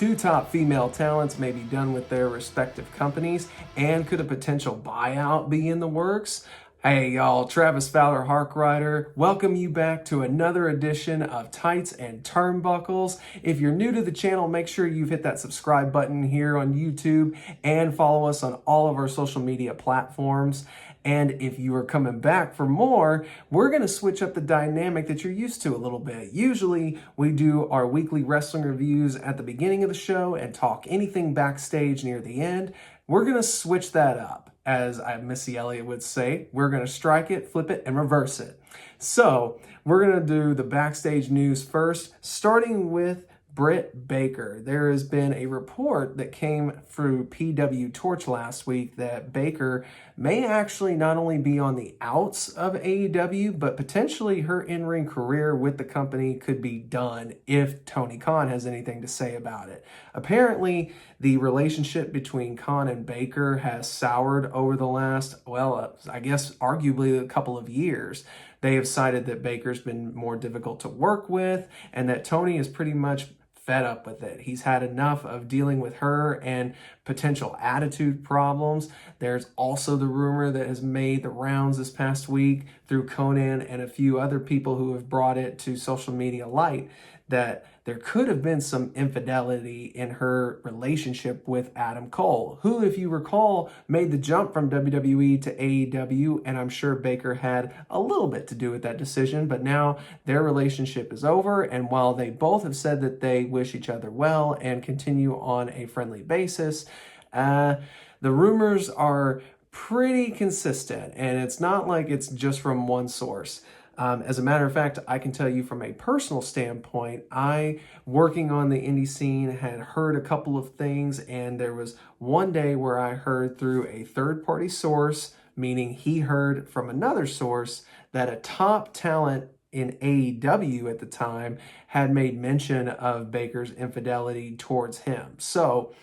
two top female talents may be done with their respective companies, and could a potential buyout be in the works? Hey y'all, Travis Fowler Harkrider, welcome you back to another edition of Tights and Turnbuckles. If you're new to the channel, make sure you've hit that subscribe button here on YouTube and follow us on all of our social media platforms. And if you are coming back for more, we're going to switch up the dynamic that you're used to a little bit. Usually we do our weekly wrestling reviews at the beginning of the show and talk anything backstage near the end. We're going to switch that up. As Missy Elliott would say, we're going to strike it, flip it, and reverse it. So we're going to do the backstage news first, starting with Britt Baker. There has been a report that came through PW Torch last week that Baker may actually not only be on the outs of AEW, but potentially her in-ring career with the company could be done if Tony Khan has anything to say about it. Apparently, the relationship between Khan and Baker has soured over the last, I guess arguably a couple of years. They have cited that Baker's been more difficult to work with and that Tony is pretty much fed up with it. He's had enough of dealing with her and potential attitude problems. There's also the rumor that has made the rounds this past week through Conan and a few other people who have brought it to social media light that there could have been some infidelity in her relationship with Adam Cole, who, if you recall, made the jump from WWE to AEW, and I'm sure Baker had a little bit to do with that decision, but now their relationship is over, and while they both have said that they wish each other well and continue on a friendly basis, the rumors are pretty consistent, and it's not like it's just from one source. As a matter of fact, I can tell you from a personal standpoint, I, working on the indie scene, had heard a couple of things, and there was one day where I heard through a third-party source, meaning he heard from another source, that a top talent in AEW at the time had made mention of Baker's infidelity towards him. So,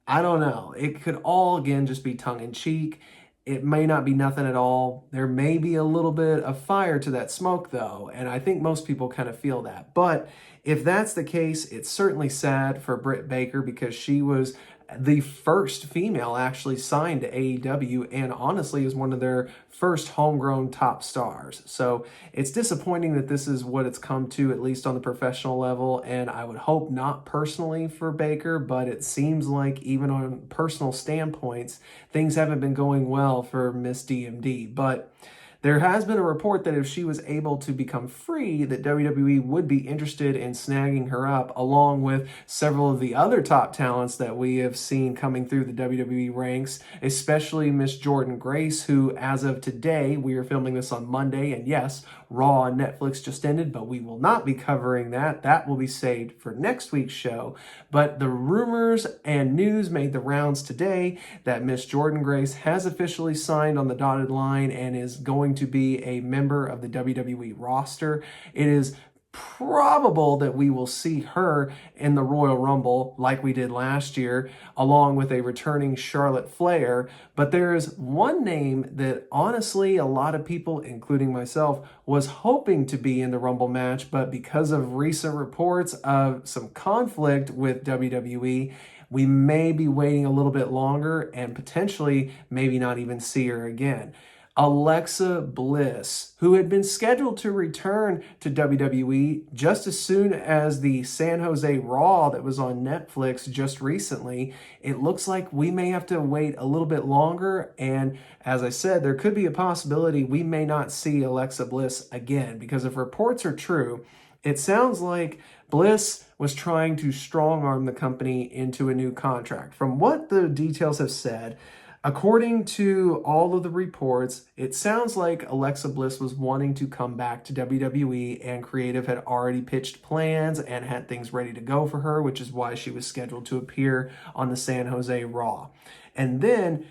I don't know. It could all, again, just be tongue-in-cheek. It may not be nothing at all. There may be a little bit of fire to that smoke, though, and I think most people kind of feel that. But if that's the case, it's certainly sad for Britt Baker because she was the first female actually signed to AEW and honestly is one of their first homegrown top stars. So it's disappointing that this is what it's come to, at least on the professional level, and I would hope not personally for Baker, but it seems like even on personal standpoints, things haven't been going well for Miss DMD. But there has been a report that if she was able to become free, that WWE would be interested in snagging her up, along with several of the other top talents that we have seen coming through the WWE ranks, especially Miss Jordynne Grace, who, as of today, we are filming this on Monday, and yes, Raw on Netflix just ended, but we will not be covering that. That will be saved for next week's show. But the rumors and news made the rounds today that Miss Jordynne Grace has officially signed on the dotted line and is going to be a member of the WWE roster. It is probable that we will see her in the Royal Rumble like we did last year, along with a returning Charlotte Flair. But there is one name that honestly a lot of people, including myself, was hoping to be in the Rumble match, but because of recent reports of some conflict with WWE, we may be waiting a little bit longer and potentially maybe not even see her again. Alexa Bliss, who had been scheduled to return to WWE just as soon as the San Jose Raw that was on Netflix just recently. It looks like we may have to wait a little bit longer, and as I said, there could be a possibility we may not see Alexa Bliss again, because if reports are true, it sounds like Bliss was trying to strong-arm the company into a new contract. From what the details have said, according to all of the reports, it sounds like Alexa Bliss was wanting to come back to WWE, and creative had already pitched plans and had things ready to go for her, which is why she was scheduled to appear on the San Jose Raw. And then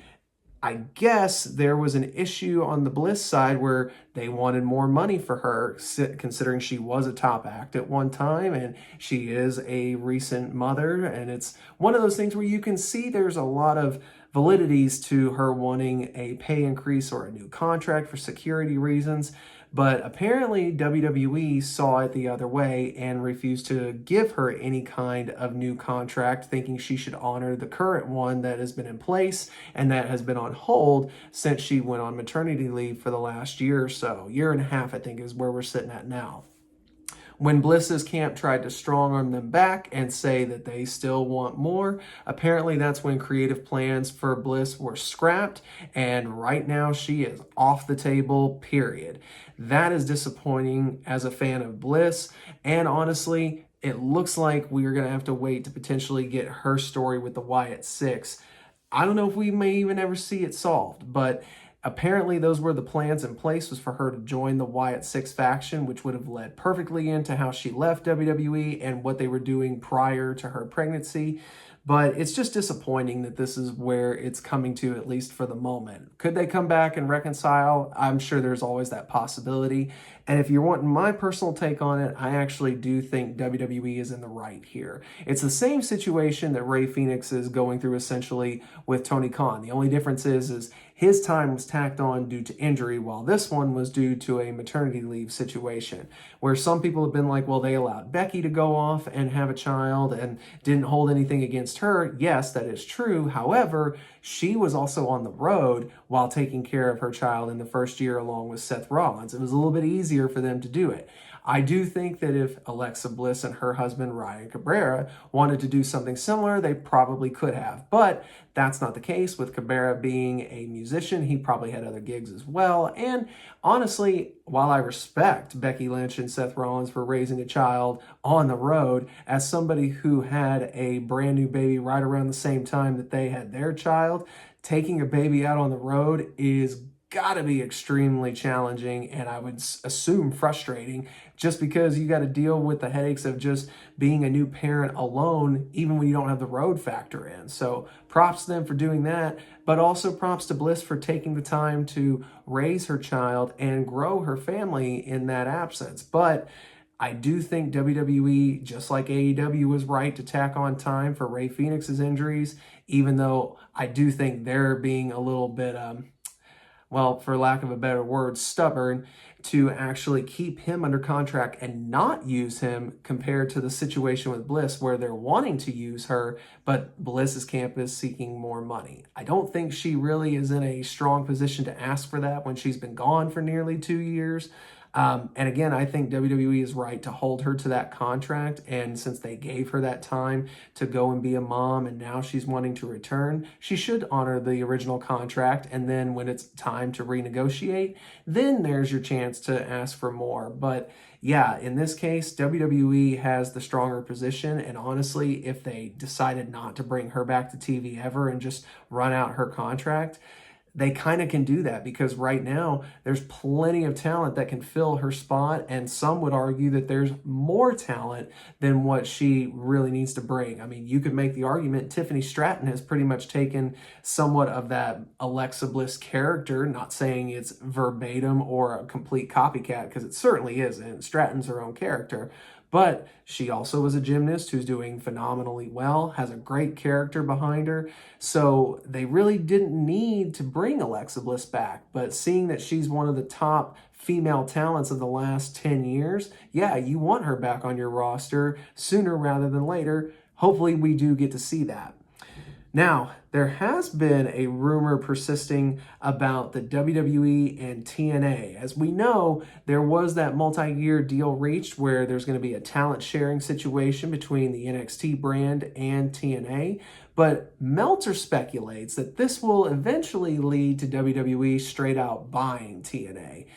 I guess there was an issue on the Bliss side where they wanted more money for her, considering she was a top act at one time and she is a recent mother. And it's one of those things where you can see there's a lot of validities to her wanting a pay increase or a new contract for security reasons. But apparently WWE saw it the other way and refused to give her any kind of new contract, thinking she should honor the current one that has been in place and that has been on hold since she went on maternity leave for the last year or so. Year and a half, I think, is where we're sitting at now. When Bliss's camp tried to strong arm them back and say that they still want more, apparently that's when creative plans for Bliss were scrapped, and right now she is off the table, period. That is disappointing as a fan of Bliss, and honestly, it looks like we are going to have to wait to potentially get her story with the Wyatt Six. I don't know if we may even ever see it solved, but apparently those were the plans in place, was for her to join the Wyatt Six faction, which would have led perfectly into how she left WWE and what they were doing prior to her pregnancy. But it's just disappointing that this is where it's coming to, at least for the moment. Could they come back and reconcile? I'm sure there's always that possibility. And if you're wanting my personal take on it, I actually do think WWE is in the right here. It's the same situation that Rey Fenix is going through essentially with Tony Khan. The only difference is his time was tacked on due to injury, while this one was due to a maternity leave situation, where some people have been like, well, they allowed Becky to go off and have a child and didn't hold anything against her. Yes, that is true. However, she was also on the road while taking care of her child in the first year along with Seth Rollins. It was a little bit easier for them to do it. I do think that if Alexa Bliss and her husband, Ryan Cabrera, wanted to do something similar, they probably could have. But that's not the case. With Cabrera being a musician, he probably had other gigs as well. And honestly, while I respect Becky Lynch and Seth Rollins for raising a child on the road, as somebody who had a brand new baby right around the same time that they had their child, taking a baby out on the road is gotta be extremely challenging, and I would assume frustrating, just because you got to deal with the headaches of just being a new parent alone, even when you don't have the road factor in. So props to them for doing that, but also props to Bliss for taking the time to raise her child and grow her family in that absence. But I do think WWE, just like AEW, was right to tack on time for Rey Fenix's injuries, even though I do think they're being a little bit well, for lack of a better word, stubborn, to actually keep him under contract and not use him, compared to the situation with Bliss where they're wanting to use her, but Bliss's camp is seeking more money. I don't think she really is in a strong position to ask for that when she's been gone for nearly 2 years. And again, I think WWE is right to hold her to that contract. And since they gave her that time to go and be a mom, and now she's wanting to return, she should honor the original contract. And then when it's time to renegotiate, then there's your chance to ask for more. But yeah, in this case, WWE has the stronger position. And honestly, if they decided not to bring her back to TV ever and just run out her contract, they kind of can do that, because right now there's plenty of talent that can fill her spot, and some would argue that there's more talent than what she really needs to bring. I mean, you could make the argument Tiffany Stratton has pretty much taken somewhat of that Alexa Bliss character, not saying it's verbatim or a complete copycat, because it certainly isn't. Stratton's her own character. But she also was a gymnast who's doing phenomenally well, has a great character behind her. So they really didn't need to bring Alexa Bliss back. But seeing that she's one of the top female talents of the last 10 years, yeah, you want her back on your roster sooner rather than later. Hopefully we do get to see that. Now, there has been a rumor persisting about the WWE and TNA. As we know, there was that multi-year deal reached where there's going to be a talent sharing situation between the NXT brand and TNA. But Meltzer speculates that this will eventually lead to WWE straight out buying TNA.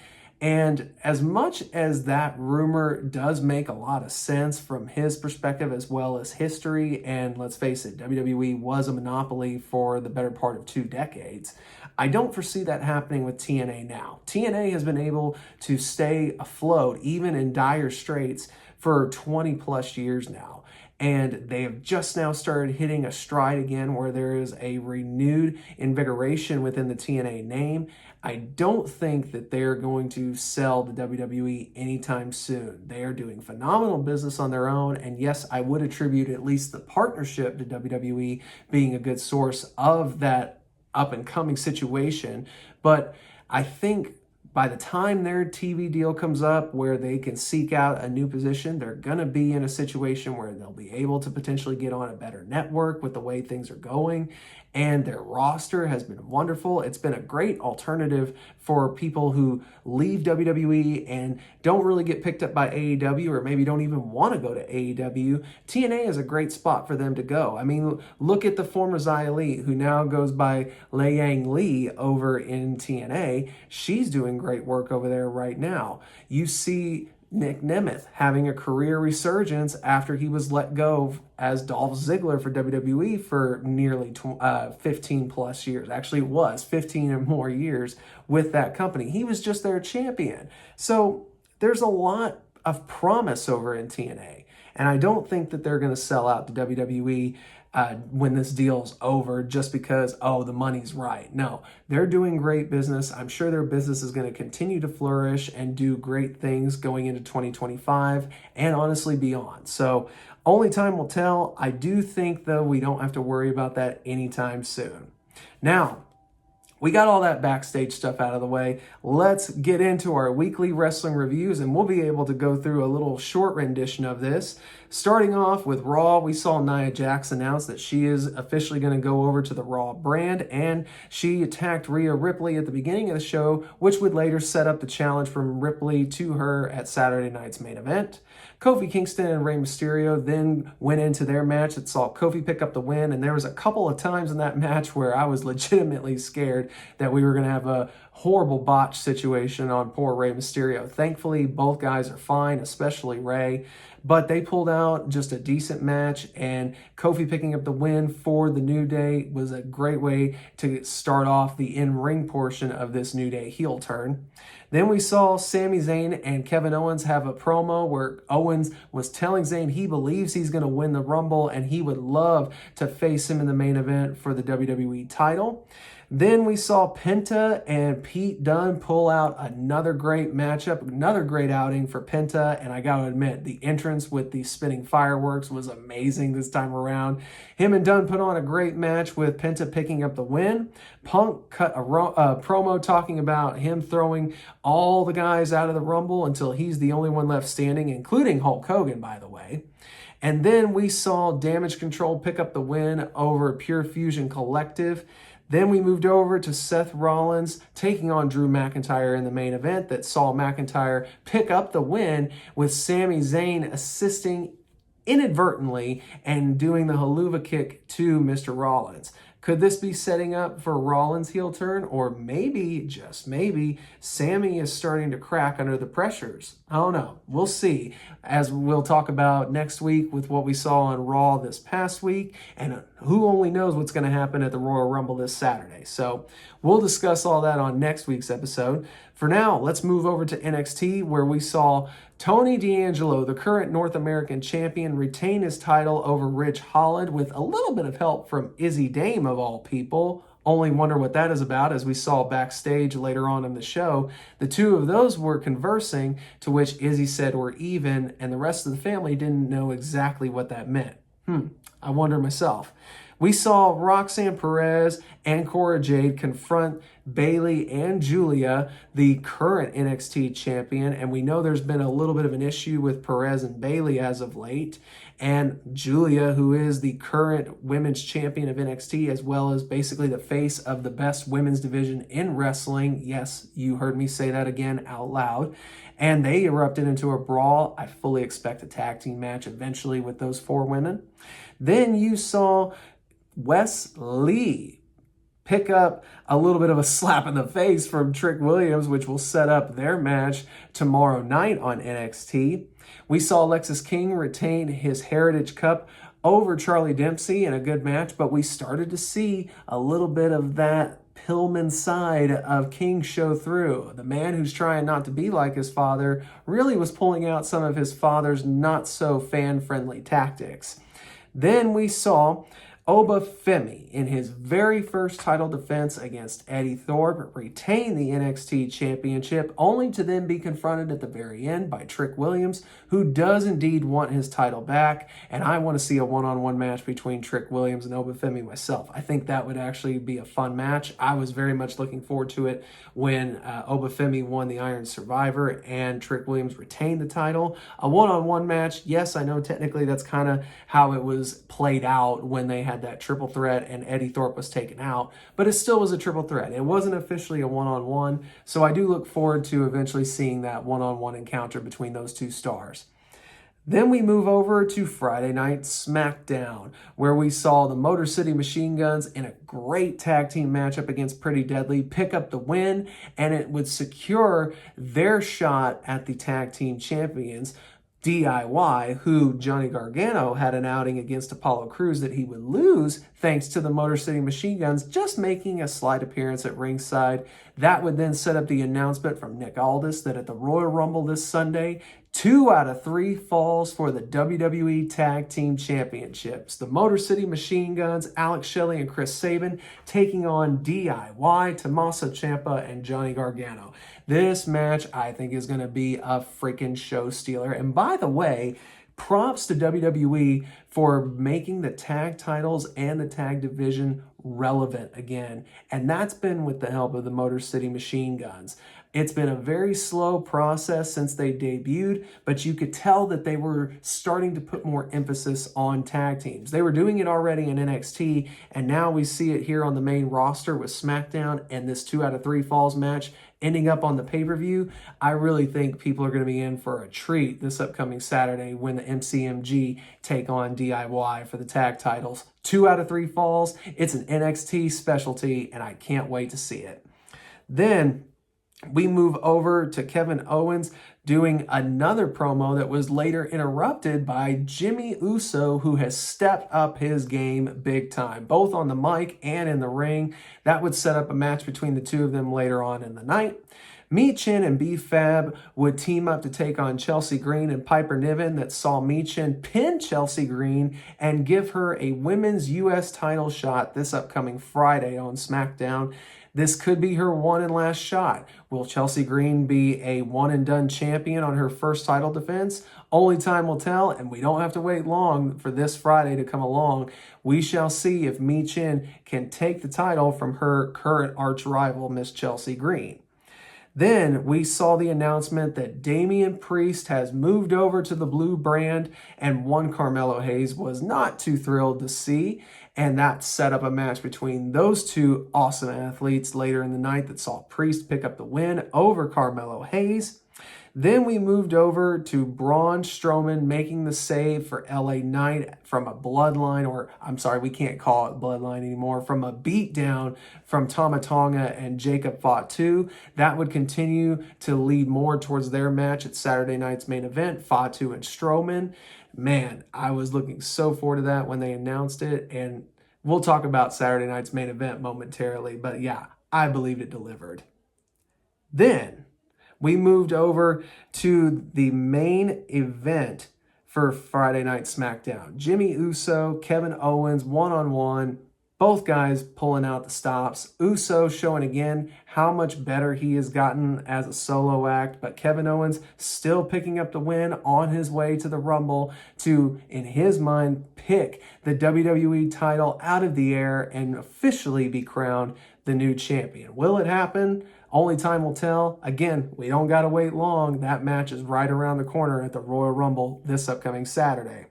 And as much as that rumor does make a lot of sense from his perspective as well as history, and let's face it, WWE was a monopoly for the better part of 2 decades, I don't foresee that happening with TNA now. TNA has been able to stay afloat, even in dire straits, for 20 plus years now. And they have just now started hitting a stride again where there is a renewed invigoration within the TNA name. I don't think that they're going to sell the WWE anytime soon. They are doing phenomenal business on their own. And yes, I would attribute at least the partnership to WWE being a good source of that up and coming situation. But I think by the time their TV deal comes up where they can seek out a new position, they're going to be in a situation where they'll be able to potentially get on a better network with the way things are going. And their roster has been wonderful. It's been a great alternative for people who leave WWE and don't really get picked up by AEW, or maybe don't even want to go to AEW. TNA is a great spot for them to go. I mean, look at the former Xia Li, who now goes by Lei Yang Li over in TNA. She's doing great work over there right now. You see Nick Nemeth having a career resurgence after he was let go as Dolph Ziggler for WWE for nearly 15 plus years. Actually, it was 15 and more years with that company. He was just their champion. So there's a lot of promise over in TNA. And I don't think that they're going to sell out to WWE when this deal's over just because, oh, the money's right. No, they're doing great business. I'm sure their business is going to continue to flourish and do great things going into 2025 and honestly beyond. So only time will tell. I do think, though, we don't have to worry about that anytime soon. Now, we got all that backstage stuff out of the way. Let's get into our weekly wrestling reviews, and we'll be able to go through a little short rendition of this. Starting off with Raw, we saw Nia Jax announce that she is officially going to go over to the Raw brand, and she attacked Rhea Ripley at the beginning of the show, which would later set up the challenge from Ripley to her at Saturday night's main event. Kofi Kingston and Rey Mysterio then went into their match that saw Kofi pick up the win, and there was a couple of times in that match where I was legitimately scared that we were going to have a horrible botch situation on poor Rey Mysterio. Thankfully, both guys are fine, especially Rey, but they pulled out just a decent match, and Kofi picking up the win for the New Day was a great way to start off the in-ring portion of this New Day heel turn. Then we saw Sami Zayn and Kevin Owens have a promo where Owens was telling Zayn he believes he's going to win the Rumble and he would love to face him in the main event for the WWE title. Then we saw Penta and Pete Dunne pull out another great matchup, another great outing for Penta. And I got to admit, the entrance with the spinning fireworks was amazing this time around. Him and Dunne put on a great match with Penta picking up the win. Punk cut a promo talking about him throwing all the guys out of the Rumble until he's the only one left standing, including Hulk Hogan, by the way. And then we saw Damage Control pick up the win over Pure Fusion Collective. Then we moved over to Seth Rollins taking on Drew McIntyre in the main event that saw McIntyre pick up the win with Sami Zayn assisting inadvertently and doing the haluva kick to Mr. Rollins. Could this be setting up for Rollins' heel turn? Or maybe, just maybe, Sammy is starting to crack under the pressures. I don't know. We'll see, as we'll talk about next week with what we saw on Raw this past week. And who only knows what's going to happen at the Royal Rumble this Saturday. So we'll discuss all that on next week's episode. For now, let's move over to NXT, where we saw Tony D'Angelo, the current North American champion, retain his title over Ridge Holland with a little bit of help from Izzy Dame, of all people. Only wonder what that is about, as we saw backstage later on in the show. The two of those were conversing, to which Izzy said we're even, and the rest of the family didn't know exactly what that meant. I wonder myself. We saw Roxanne Perez and Cora Jade confront Bayley and Julia, the current NXT champion, and we know there's been a little bit of an issue with Perez and Bayley as of late, and Julia, who is the current women's champion of NXT, as well as basically the face of the best women's division in wrestling. Yes, you heard me say that again out loud. And they erupted into a brawl. I fully expect a tag team match eventually with those four women. Then you saw Wes Lee pick up a little bit of a slap in the face from Trick Williams, which will set up their match tomorrow night on NXT. We saw Lexis King retain his Heritage Cup over Charlie Dempsey in a good match, but we started to see a little bit of that Pillman side of King show through. The man who's trying not to be like his father really was pulling out some of his father's not so fan-friendly tactics. Then we saw Obafemi, in his very first title defense against Eddie Thorpe, retained the NXT Championship, only to then be confronted at the very end by Trick Williams, who does indeed want his title back, and I want to see a one-on-one match between Trick Williams and Obafemi myself. I think that would actually be a fun match. I was very much looking forward to it when Obafemi won the Iron Survivor and Trick Williams retained the title. A one-on-one match, yes, I know technically that's kind of how it was played out when they had that triple threat and Eddie Thorpe was taken out, but it still was a triple threat. It wasn't officially a one-on-one, so I do look forward to eventually seeing that one-on-one encounter between those two stars. Then we move over to Friday Night SmackDown, where we saw the Motor City Machine Guns in a great tag team matchup against Pretty Deadly pick up the win, and it would secure their shot at the tag team champions, DIY, who Johnny Gargano had an outing against Apollo Crews that he would lose thanks to the Motor City Machine Guns just making a slight appearance at ringside. That would then set up the announcement from Nick Aldis that at the Royal Rumble this Sunday, 2 out of 3 falls for the WWE Tag Team Championships. The Motor City Machine Guns, Alex Shelley and Chris Sabin, taking on DIY, Tommaso Ciampa, and Johnny Gargano. This match, I think, is going to be a freaking show stealer. And by the way, props to WWE for making the tag titles and the tag division relevant again. And that's been with the help of the Motor City Machine Guns. It's been a very slow process since they debuted, but you could tell that they were starting to put more emphasis on tag teams. They were doing it already in NXT, and now we see it here on the main roster with SmackDown and this 2 out of 3 falls match ending up on the pay-per-view. I really think people are going to be in for a treat this upcoming Saturday when the MCMG take on DIY for the tag titles. 2 out of 3 falls. It's an NXT specialty, and I can't wait to see it. Then we move over to Kevin Owens doing another promo that was later interrupted by Jimmy Uso, who has stepped up his game big time, both on the mic and in the ring. That would set up a match between the two of them later on in the night. Michin and B-Fab would team up to take on Chelsea Green and Piper Niven, that saw Michin pin Chelsea Green and give her a women's U.S. title shot this upcoming Friday on SmackDown. This could be her one and last shot. Will Chelsea Green be a one-and-done champion on her first title defense? Only time will tell, and we don't have to wait long for this Friday to come along. We shall see if Michin can take the title from her current arch rival, Miss Chelsea Green. Then we saw the announcement that Damian Priest has moved over to the blue brand, and one Carmelo Hayes was not too thrilled to see. And that set up a match between those two awesome athletes later in the night that saw Priest pick up the win over Carmelo Hayes. Then we moved over to Braun Strowman making the save for LA Knight from a bloodline, or I'm sorry, we can't call it bloodline anymore, from a beatdown from Tama Tonga and Jacob Fatu. That would continue to lead more towards their match at Saturday night's main event, Fatu and Strowman. Man, I was looking so forward to that when they announced it, and we'll talk about Saturday night's main event momentarily, but yeah, I believed it delivered. Then we moved over to the main event for Friday Night SmackDown. Jimmy Uso, Kevin Owens, one-on-one, both guys pulling out the stops. Uso showing again how much better he has gotten as a solo act, but Kevin Owens still picking up the win on his way to the Rumble to, in his mind, pick the WWE title out of the air and officially be crowned the new champion. Will it happen? Only time will tell. Again, we don't got to wait long. That match is right around the corner at the Royal Rumble this upcoming Saturday.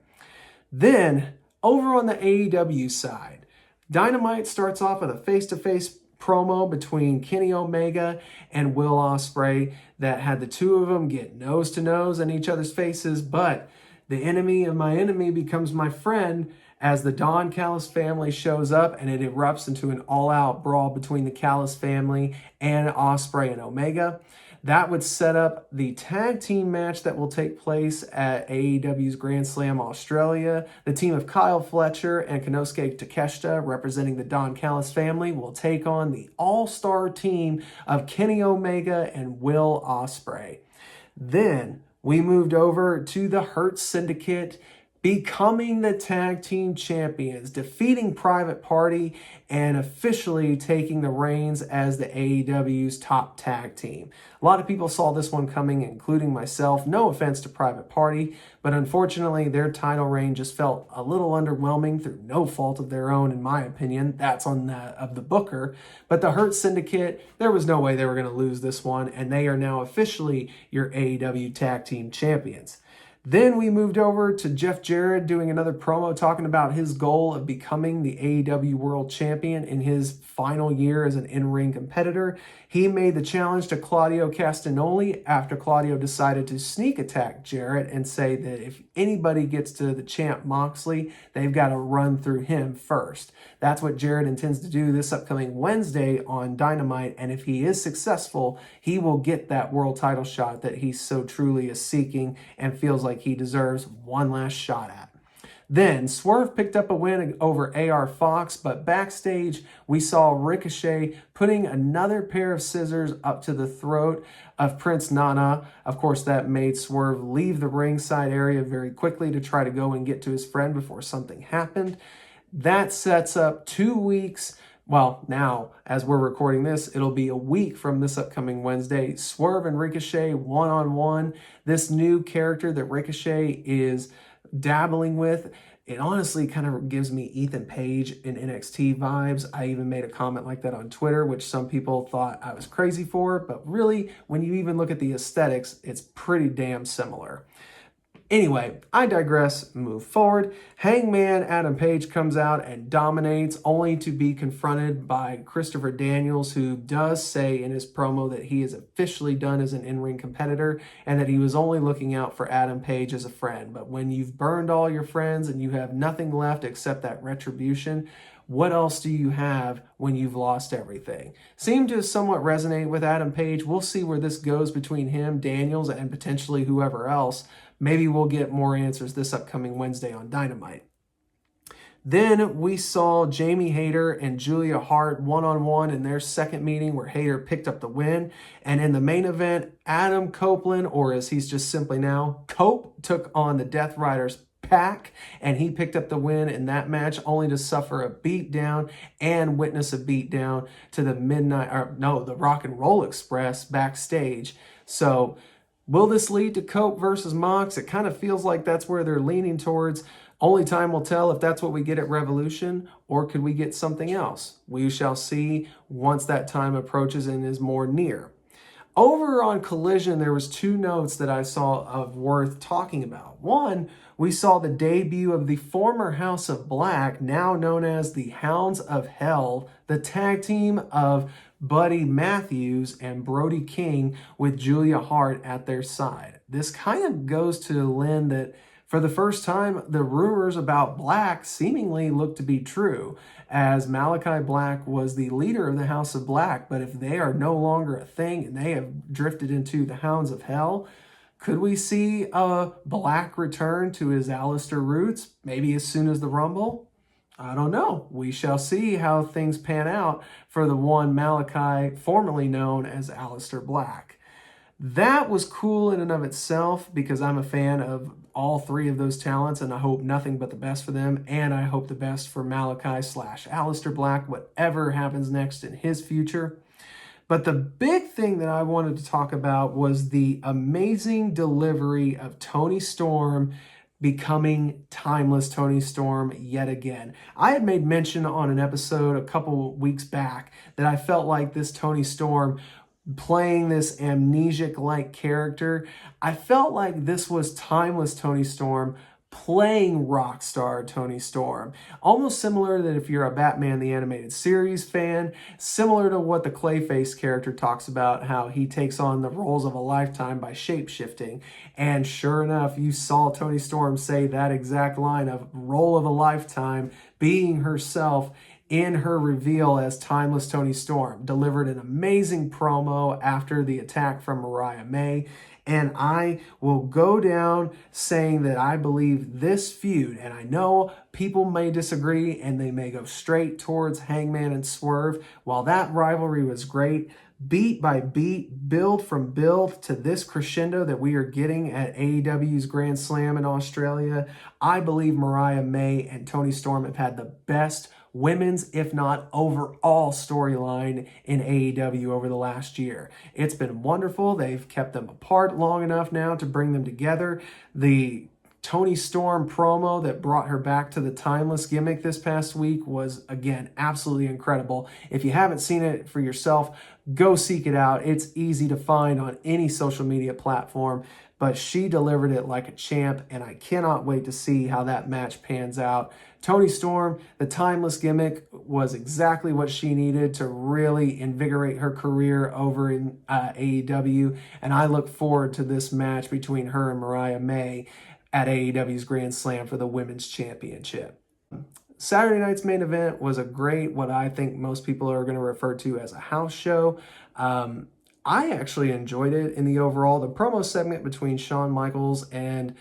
Then, over on the AEW side, Dynamite starts off with a face-to-face promo between Kenny Omega and Will Ospreay that had the two of them get nose-to-nose in each other's faces, but the enemy of my enemy becomes my friend as the Don Callis family shows up, and it erupts into an all-out brawl between the Callis family and Ospreay and Omega. That would set up the tag team match that will take place at AEW's Grand Slam Australia. The team of Kyle Fletcher and Konosuke Takeshita, representing the Don Callis family, will take on the all-star team of Kenny Omega and Will Ospreay. Then we moved over to the Hurt Syndicate becoming the tag team champions, defeating Private Party, and officially taking the reins as the AEW's top tag team. A lot of people saw this one coming, including myself. No offense to Private Party, but unfortunately their title reign just felt a little underwhelming through no fault of their own, in my opinion. That's on of the booker. But the Hurt Syndicate, there was no way they were going to lose this one, and they are now officially your AEW tag team champions. Then we moved over to Jeff Jarrett doing another promo talking about his goal of becoming the AEW World Champion in his final year as an in-ring competitor. He made the challenge to Claudio Castagnoli after Claudio decided to sneak attack Jarrett and say that if anybody gets to the champ Moxley, they've got to run through him first. That's what Jarrett intends to do this upcoming Wednesday on Dynamite, and if he is successful, he will get that world title shot that he so truly is seeking and feels like he deserves one last shot at. Then Swerve picked up a win over AR Fox, but backstage we saw Ricochet putting another pair of scissors up to the throat of Prince Nana. Of course, that made Swerve leave the ringside area very quickly to try to go and get to his friend before something happened. That sets up 2 weeks. Well, now, as we're recording this, it'll be a week from this upcoming Wednesday. Swerve and Ricochet one-on-one. This new character that Ricochet is dabbling with, it honestly kind of gives me Ethan Page in NXT vibes. I even made a comment like that on Twitter, which some people thought I was crazy for, but really, when you even look at the aesthetics, it's pretty damn similar. Anyway, I digress, move forward. Hangman Adam Page comes out and dominates, only to be confronted by Christopher Daniels, who does say in his promo that he is officially done as an in-ring competitor and that he was only looking out for Adam Page as a friend. But when you've burned all your friends and you have nothing left except that retribution, what else do you have when you've lost everything? Seemed to somewhat resonate with Adam Page. We'll see where this goes between him, Daniels, and potentially whoever else. Maybe we'll get more answers this upcoming Wednesday on Dynamite. Then we saw Jamie Hayter and Julia Hart one-on-one in their second meeting where Hayter picked up the win. And in the main event, Adam Copeland, or as he's just simply now, Cope, took on the Death Riders Pack, and he picked up the win in that match, only to suffer a beatdown and witness a beatdown to the Rock and Roll Express backstage. So will this lead to Cope versus Mox? It kind of feels like that's where they're leaning towards. Only time will tell if that's what we get at Revolution, or could we get something else? We shall see once that time approaches and is more near. Over on Collision, there was 2 notes that I saw of worth talking about. One, we saw the debut of the former House of Black, now known as the Hounds of Hell, the tag team of Buddy Matthews and Brody King with Julia Hart at their side. This kind of goes to lend that for the first time, the rumors about Black seemingly look to be true, as Malachi Black was the leader of the House of Black, but if they are no longer a thing and they have drifted into the Hounds of Hell, could we see a Black return to his Aleister roots, maybe as soon as the Rumble? I don't know. We shall see how things pan out for the one Malachi, formerly known as Aleister Black. That was cool in and of itself because I'm a fan of all 3 of those talents and I hope nothing but the best for them, and I hope the best for Malachi/Aleister Black, whatever happens next in his future. But the big thing that I wanted to talk about was the amazing delivery of Toni Storm becoming timeless Toni Storm yet again. I had made mention on an episode a couple weeks back that I felt like this Toni Storm playing this amnesiac-like character, I felt like this was timeless Toni Storm playing rock star Toni Storm. Almost similar that if you're a Batman the Animated Series fan, similar to what the Clayface character talks about, how he takes on the roles of a lifetime by shape-shifting. And sure enough, you saw Toni Storm say that exact line of role of a lifetime, being herself in her reveal as timeless Toni Storm. Delivered an amazing promo after the attack from Mariah May. And I will go down saying that I believe this feud, and I know people may disagree and they may go straight towards Hangman and Swerve. While that rivalry was great, beat by beat, build from build to this crescendo that we are getting at AEW's Grand Slam in Australia. I believe Mariah May and Toni Storm have had the best women's, if not overall, storyline in AEW over the last year. It's been wonderful. They've kept them apart long enough now to bring them together. The Toni Storm promo that brought her back to the timeless gimmick this past week was, again, absolutely incredible. If you haven't seen it for yourself, go seek it out. It's easy to find on any social media platform, but she delivered it like a champ, and I cannot wait to see how that match pans out. Toni Storm, the timeless gimmick, was exactly what she needed to really invigorate her career over in AEW, and I look forward to this match between her and Mariah May at AEW's Grand Slam for the Women's Championship. Saturday night's main event was a great, what I think most people are going to refer to as a house show. I actually enjoyed it in the overall. The promo segment between Shawn Michaels and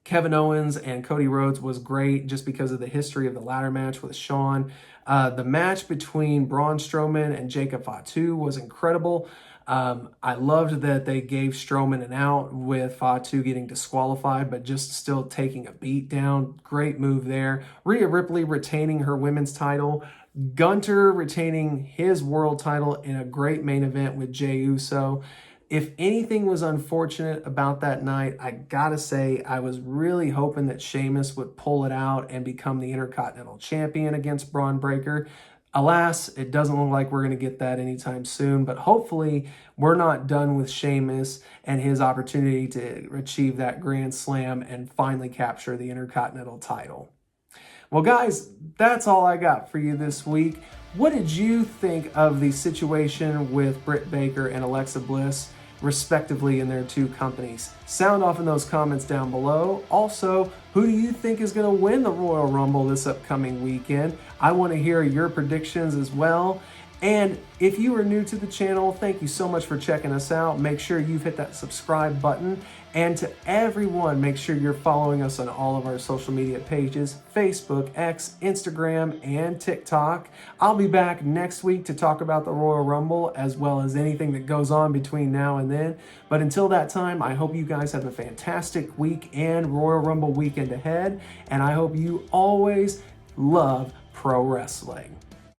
Kevin Owens and Cody Rhodes was great just because of the history of the ladder match with Shawn. The match between Braun Strowman and Jacob Fatu was incredible. I loved that they gave Strowman an out with Fatu getting disqualified, but just still taking a beat down. Great move there. Rhea Ripley retaining her women's title. Gunter retaining his world title in a great main event with Jey Uso. If anything was unfortunate about that night, I gotta say I was really hoping that Sheamus would pull it out and become the Intercontinental Champion against Braun Breaker. Alas, it doesn't look like we're going to get that anytime soon, but hopefully we're not done with Sheamus and his opportunity to achieve that Grand Slam and finally capture the Intercontinental title. Well, guys, that's all I got for you this week. What did you think of the situation with Britt Baker and Alexa Bliss, respectively, in their two companies? Sound off in those comments down below. Also, who do you think is going to win the Royal Rumble this upcoming weekend? I want to hear your predictions as well. And if you are new to the channel, thank you so much for checking us out. Make sure you've hit that subscribe button. And to everyone, make sure you're following us on all of our social media pages, Facebook, X, Instagram, and TikTok. I'll be back next week to talk about the Royal Rumble as well as anything that goes on between now and then. But until that time, I hope you guys have a fantastic week and Royal Rumble weekend ahead. And I hope you always love pro wrestling.